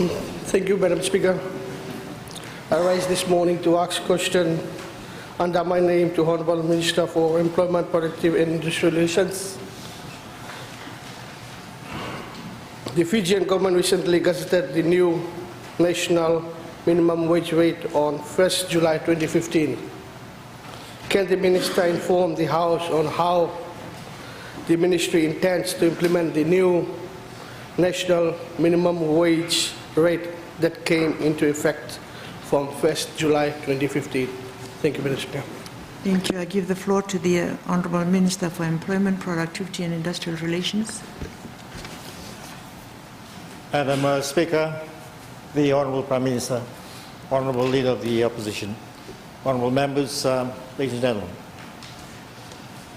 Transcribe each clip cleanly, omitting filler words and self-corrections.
Thank you, Madam Speaker. I rise this morning to ask a question under my name to Honourable Minister for Employment, Productive and Industrial Relations. The Fijian government recently gazetted the new national minimum wage rate on 1st July 2015. Can the Minister inform the House on how the Ministry intends to implement the new national minimum wage rate that came into effect from 1st July 2015? Thank you, Madam Speaker. Thank you. I give the floor to the Honourable Minister for Employment, Productivity and Industrial Relations. Madam Speaker, the Honourable Prime Minister, Honourable Leader of the Opposition, Honourable Members, ladies and gentlemen.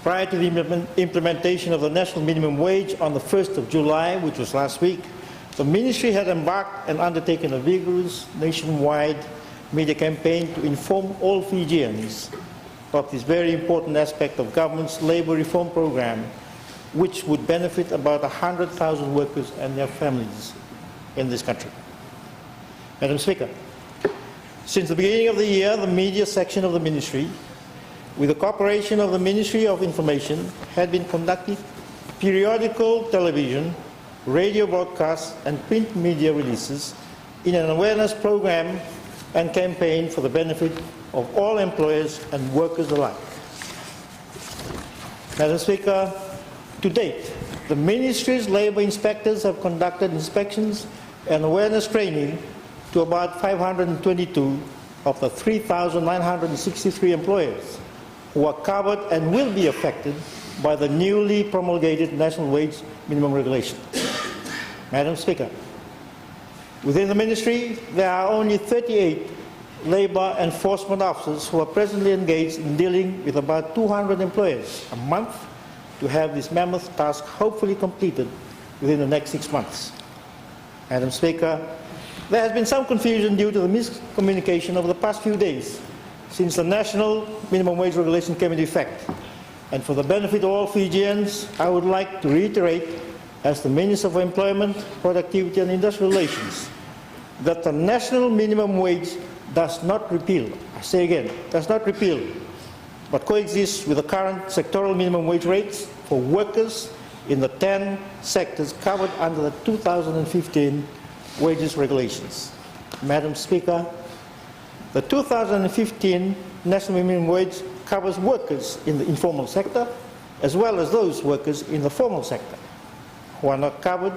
Prior to the implementation of the national minimum wage on the 1st of July, which was last week, the Ministry had embarked and undertaken a vigorous nationwide media campaign to inform all Fijians of this very important aspect of government's labour reform program, which would benefit about 100,000 workers and their families in this country. Madam Speaker, since the beginning of the year, the media section of the Ministry, with the cooperation of the Ministry of Information, had been conducting periodical television, radio broadcasts and print media releases in an awareness program and campaign for the benefit of all employers and workers alike. Madam Speaker, to date, the Ministry's labour inspectors have conducted inspections and awareness training to about 522 of the 3,963 employers who are covered and will be affected by the newly promulgated national wage minimum regulation. Madam Speaker, within the Ministry, there are only 38 labour enforcement officers who are presently engaged in dealing with about 200 employers a month to have this mammoth task hopefully completed within the next 6 months. Madam Speaker, there has been some confusion due to the miscommunication over the past few days since the national minimum wage regulation came into effect. And for the benefit of all Fijians, I would like to reiterate, as the Minister for Employment, Productivity and Industrial Relations, that the national minimum wage does not repeal, I say again, does not repeal, but coexists with the current sectoral minimum wage rates for workers in the 10 sectors covered under the 2015 wages regulations. Madam Speaker, the 2015 national minimum wage covers workers in the informal sector as well as those workers in the formal sector who are not covered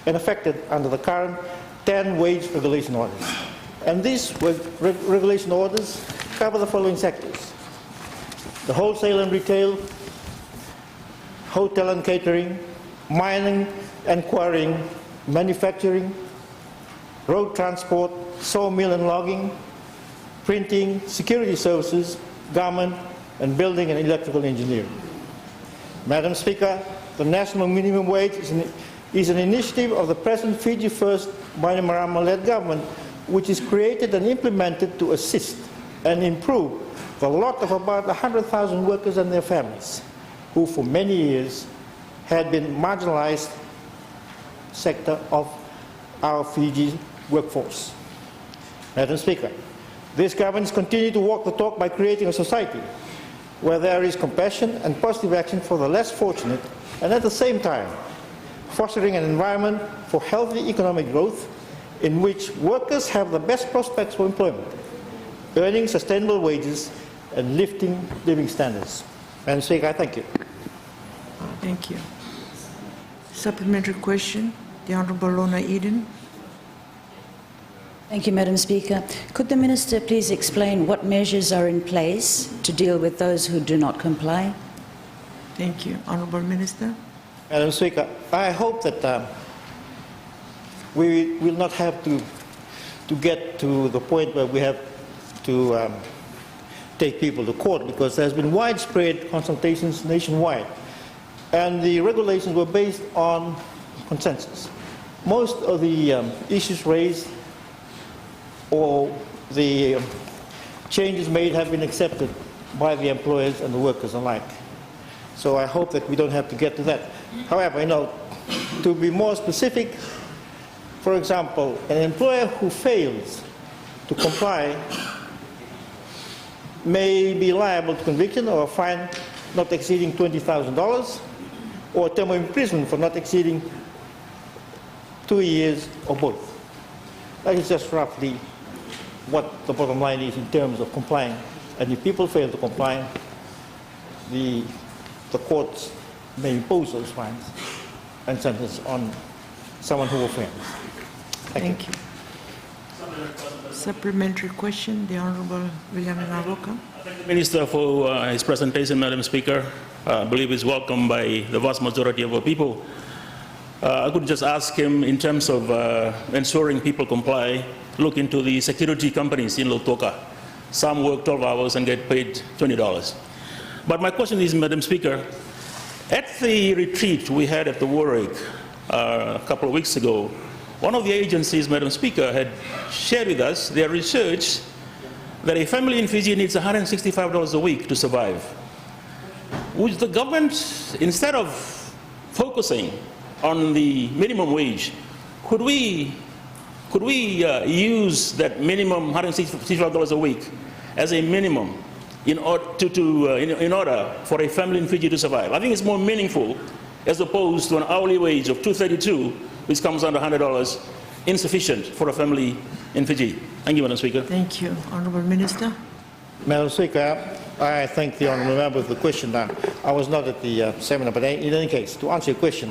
and affected under the current 10 wage regulation orders. And these regulation orders cover the following sectors: the wholesale and retail, hotel and catering, mining and quarrying, manufacturing, road transport, sawmill and logging, printing, security services, garment and building and electrical engineering. Madam Speaker, the national minimum wage is an initiative of the present Fiji First Bainimarama-led government, which is created and implemented to assist and improve the lot of about 100,000 workers and their families, who for many years had been marginalized sector of our Fiji workforce. Madam Speaker, these governments continue to walk the talk by creating a society where there is compassion and positive action for the less fortunate, and at the same time fostering an environment for healthy economic growth in which workers have the best prospects for employment, earning sustainable wages and lifting living standards. Madam Speaker, I thank you. Thank you. Supplementary question, the Honourable Lorna Eden. Thank you, Madam Speaker. Could the Minister please explain what measures are in place to deal with those who do not comply? Thank you. Honourable Minister. Madam Speaker, I hope that we will not have to get to the point where we have to take people to court, because there's been widespread consultations nationwide, and the regulations were based on consensus. Most of the issues raised or the changes made have been accepted by the employers and the workers alike. So I hope that we don't have to get to that. However, to be more specific, For example, an employer who fails to comply may be liable to conviction or a fine not exceeding $20,000 or a term of imprisonment for not exceeding 2 years or both. That is just roughly what the bottom line is in terms of complying. And if people fail to comply, the courts may impose those fines and sentence on someone who offends. Thank you. Supplementary question, the Honourable William Navoka. Thank the Minister for his presentation, Madam Speaker. I believe it's welcomed by the vast majority of our people. I could just ask him, in terms of ensuring people comply, look into the security companies in Lautoka. Some work 12 hours and get paid $20. But my question is, Madam Speaker, at the retreat we had at the Warwick a couple of weeks ago, one of the agencies, Madam Speaker, had shared with us their research that a family in Fiji needs $165 a week to survive. Would the government, instead of focusing on the minimum wage, could we use that minimum $165 a week as a minimum in order for a family in Fiji to survive? I think it's more meaningful as opposed to an hourly wage of $232, which comes under $100, insufficient for a family in Fiji. Thank you, Madam Speaker. Thank you. Honourable Minister. Madam Speaker, I thank the Honourable Member for the question. I was not at the seminar, but in any case, to answer your question,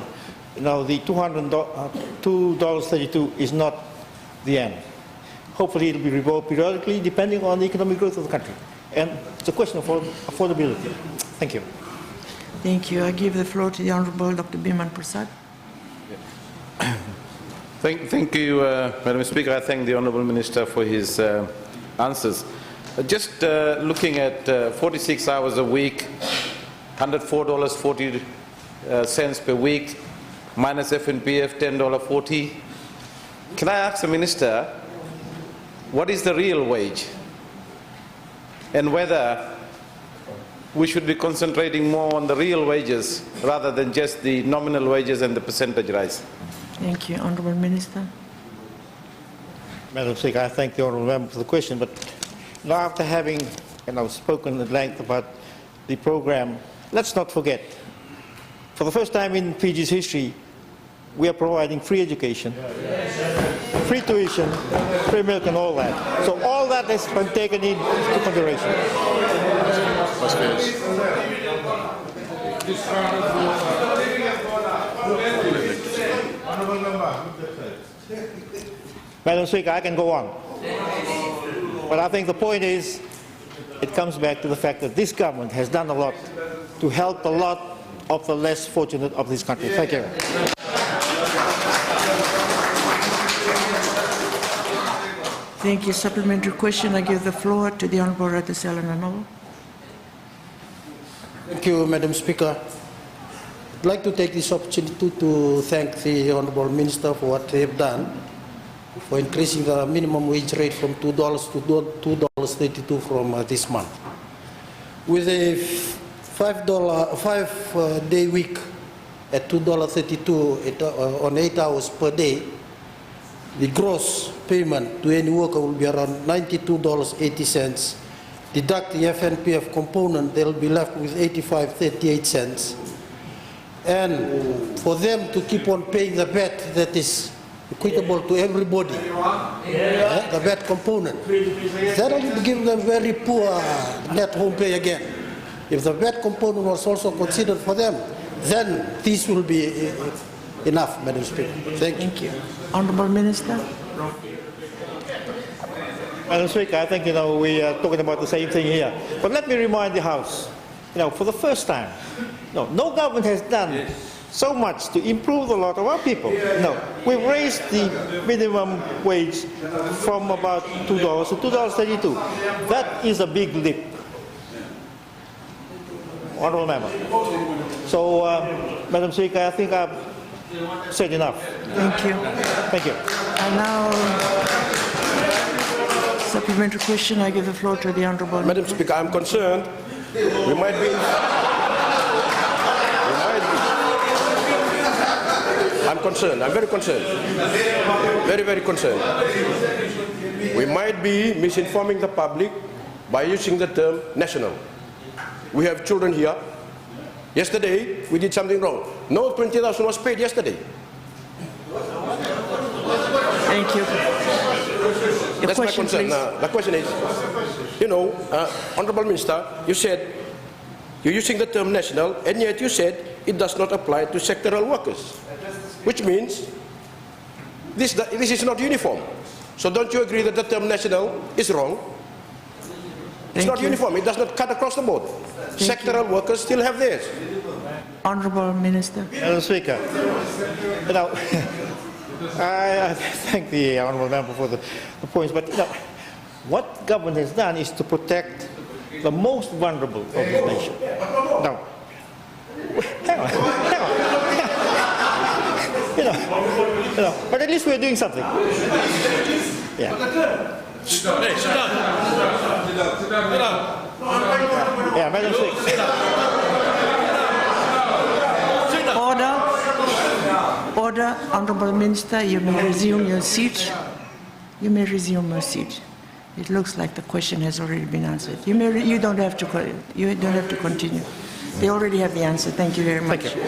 the $2.32 is not the end. Hopefully it will be revoked periodically depending on the economic growth of the country. And it's a question of affordability. Thank you. Thank you. I give the floor to the Honourable Dr. Biman Prasad. Thank you, Madam Speaker. I thank the Honourable Minister for his answers. Just looking at 46 hours a week, $104.40 per week, minus FNPF $10.40. Can I ask the Minister, what is the real wage? And whether we should be concentrating more on the real wages rather than just the nominal wages and the percentage rise. Thank you. Honourable Minister. Madam Speaker, I thank the Honourable Member for the question, but now after having spoken at length about the program, let's not forget, for the first time in Fiji's history, we are providing free education, free tuition, free milk and all that. So all that has been taken into consideration. Madam Speaker, I can go on. But I think the point is, it comes back to the fact that this government has done a lot to help a lot of the less fortunate of this country. Thank you. Thank you. Supplementary question. I give the floor to the Honourable Ratasela Nanovo. Thank you, Madam Speaker. I'd like to take this opportunity to thank the Honourable Minister for what they have done for increasing the minimum wage rate from $2 to $2.32 from this month. With a five-day week at $2.32 on 8 hours per day, the gross payment to any worker will be around $92.80. Deduct the FNPF component, they'll be left with 85.38 cents. And for them to keep on paying the VAT that is equitable to everybody, the VAT component, that will give them very poor net home pay again. If the VAT component was also considered for them, then this will be enough, Madam Speaker. Thank you. Honourable Minister. Madam Speaker, I think we are talking about the same thing here. But let me remind the House, for the first time, no government has done so much to improve the lot of our people. No, we've raised the minimum wage from about $2 to $2.32. That is a big leap. Honourable Member. So, Madam Speaker, I think I've said enough. Thank you. Thank you. And now, supplementary question. I give the floor to the Honourable. Madam Speaker, I'm concerned. We might be. I'm concerned. I'm very concerned. Very, very concerned. We might be misinforming the public by using the term national. We have children here. Yesterday, we did something wrong. No 20,000 was paid yesterday. Thank you. Your That's my question, concern. please. The question is, Honorable Minister, you said you're using the term national, and yet you said it does not apply to sectoral workers, which means this is not uniform. So don't you agree that the term national is wrong? It's not uniform. It does not cut across the board. Sectoral workers still have theirs. Honorable Minister. Madam Speaker, I thank the honourable member for the points, but what government has done is to protect the most vulnerable of this nation. Now, hang on. But at least we're doing something. Yeah. Yeah, Madam Speaker. Order. Honorable Minister, you may resume your seat. You may resume your seat. It looks like the question has already been answered. You don't have to continue. They already have the answer. Thank you very much. Thank you.